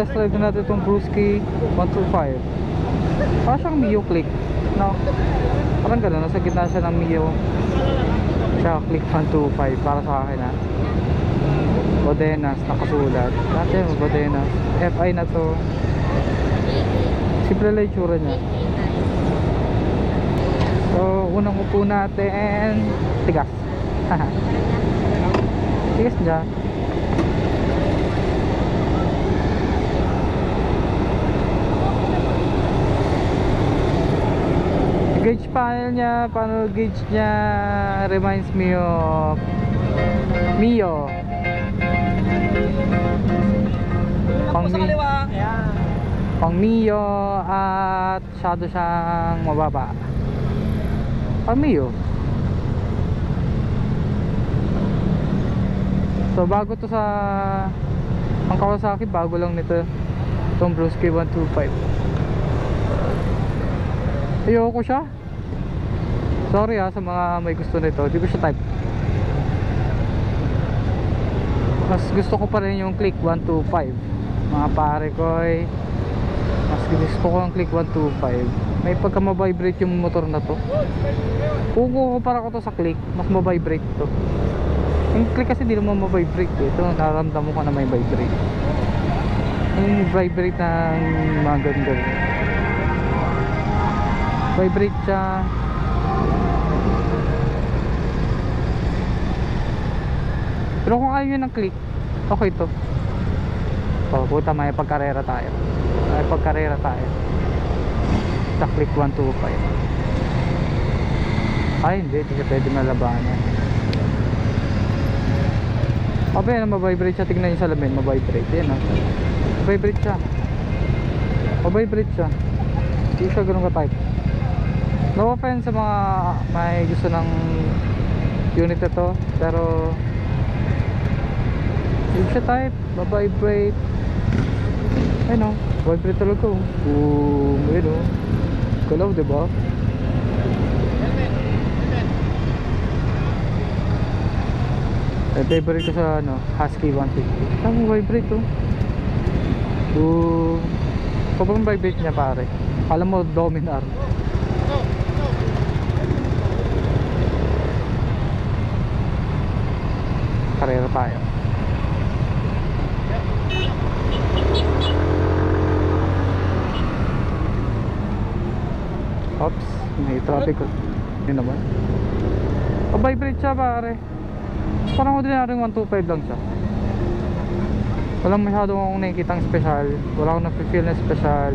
test drive natin itong Brusky 125. Parang siyang Mio Click, no? Parang gano'n, nasa gitna siya ng Mio siya Click 125 para sa akin, ha. Bodenas, nakasulat natin, Bodenas FI na to. Simple lang yung tsura niya. So unang upo natin, tigas. Tigas niya. Gauge panel niya, panel gauge niya reminds me of Mio. Pang Mio at masyado siyang mababa. Pang Mio. So bago to sa ang Kawasaki, bago lang nito itong Brusky 125. Ayoko siya. Sorry sa mga may gusto nito, di ko siya type. Mas gusto ko pa rin yung Click 125. Mga pare ko mas gusto ko ang Click 125. May pagka mabibrate yung motor na to. Kung kukumpara ko to sa Click, mas mabibrate to. Yung Click kasi di naman mabibrate ito naramdaman ko na may vibrate. Yung vibrate ng mga ganda, vibrate siya. Pero kung ayaw ng Click, okay to. Oh, puta, may pagkarera tayo. May pagkarera tayo sa Click 125. Ay hindi siya pwede malabanan. Okay na, mabibrate siya. Tignan yung salamin, mabibrate. Yan, mabibrate siya. Mabibrate siya. Hindi siya ganun ka-type. No offense sa mga may gusto ng unit ito, pero hindi siya type, mabibrate. Ayun, vibrate talaga. Ayun, galaw, diba? Favorite ko sa Husky 150. Ang vibrate sobrang vibrate niya, pare. Alam mo, Dominar. Karera tayo. Oops, may traffic ko. Yun naman. Vibrate siya, pare. Parang ordinaryong 125 lang siya. Walang masyadong akong nakikitang special. Wala akong nafe-feel na special.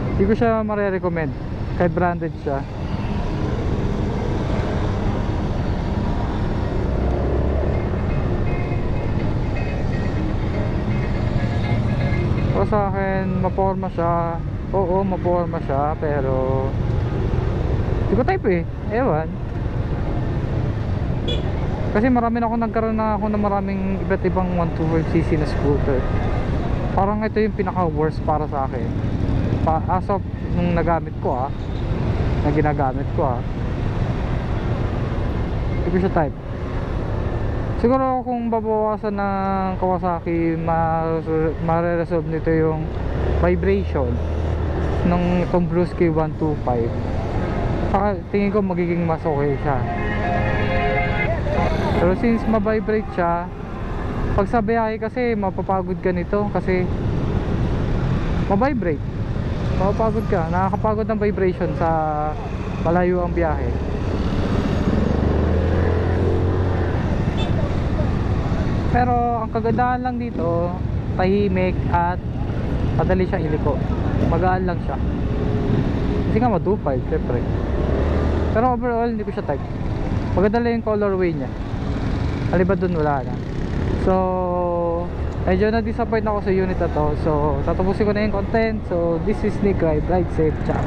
Hindi ko siya mare-recommend kahit branded siya. Para sa akin, maporma siya. Oo, maporma siya, pero hindi ko type ewan. Kasi marami na ako nagkaroon na ako ng maraming iba't ibang 125cc na scooter. Parang ito yung pinaka worst para sa akin. As of nung nagamit ko na ginagamit ko hindi ko siya type. Siguro kung babawasan ng Kawasaki, mare-resolve nito yung vibration ng itong Brusky 125. Saka tingin ko magiging mas okay siya. Pero since mabibrate siya, pag sa biyahe kasi mapapagod ka nito kasi mabibrate. Mapapagod ka, nakakapagod ng vibration sa malayo ang biyahe. Pero ang kagandahan lang dito, tahimik at madali siyang iliko. Magaan lang siya. Kasi nga ma-2.5 syempre. Pero overall hindi ko siya type. Maganda lang yung colorway niya. Alibad dun wala na. So medyo na-disappoint ako sa unit na to. So tatapusin ko na yung content. So this is Nick Ride. Ride safe, ciao.